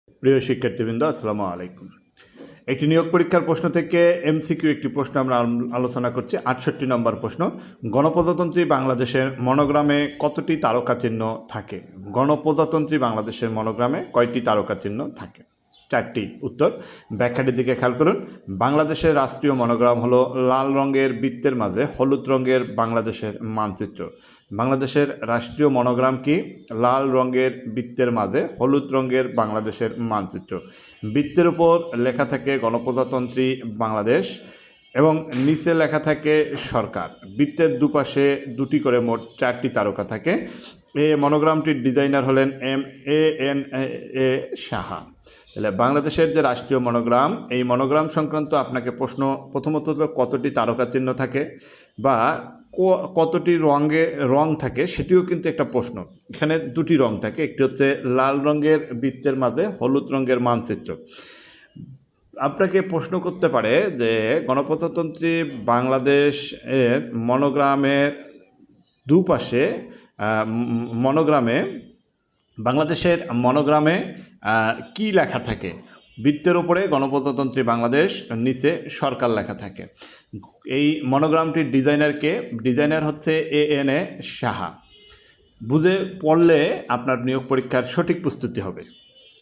প্রিয় শিক্ষার্থীবৃন্দ, আসসালামু আলাইকুম। একটি নিয়োগ পরীক্ষার প্রশ্ন থেকে এমসিকিউ একটি প্রশ্ন আমরা আলোচনা করছি। 68 নম্বর প্রশ্ন, গণপ্রজাতন্ত্রী বাংলাদেশের মনোগ্রামে কতটি তারকা চিহ্ন থাকে? গণপ্রজাতন্ত্রী বাংলাদেশের মনোগ্রামে কয়টি তারকা চিহ্ন থাকে? 4টি। উত্তর, ব্যাখ্যাটির দিকে খেয়াল করুন। বাংলাদেশের রাষ্ট্রীয় মনোগ্রাম হলো লাল রঙের বৃত্তের মাঝে হলুদ রঙের বাংলাদেশের মানচিত্র। বাংলাদেশের রাষ্ট্রীয় মনোগ্রাম কি? লাল রঙের বৃত্তের মাঝে হলুদ রঙের বাংলাদেশের মানচিত্র। বৃত্তের উপর লেখা থাকে গণপ্রজাতন্ত্রী বাংলাদেশ এবং নিচে লেখা থাকে সরকার। বৃত্তের দুপাশে দুটি করে মোট 4টি তারকা থাকে। এই মনোগ্রামটির ডিজাইনার হলেন MANA সাহা। তাহলে বাংলাদেশের যে রাষ্ট্রীয় মনোগ্রাম, এই মনোগ্রাম সংক্রান্ত আপনাকে প্রশ্ন প্রথমত কতটি তারকা চিহ্ন থাকে বা কতটি রং থাকে সেটিও কিন্তু একটা প্রশ্ন। এখানে দুটি রং থাকে, একটি হচ্ছে লাল রঙের বৃত্তের মাঝে হলুদ রঙের মানচিত্র। আপনাকে প্রশ্ন করতে পারে যে গণপ্রজাতন্ত্রী বাংলাদেশের মনোগ্রামের দুপাশে বাংলাদেশের মনোগ্রামে কি লেখা থাকে? বৃত্তের উপরে গণপ্রজাতন্ত্রী বাংলাদেশ, নিচে সরকার লেখা থাকে। এই মনোগ্রামটির ডিজাইনার হচ্ছে ANA সাহা। বুঝে পড়লে আপনার নিয়োগ পরীক্ষার সঠিক প্রস্তুতি হবে।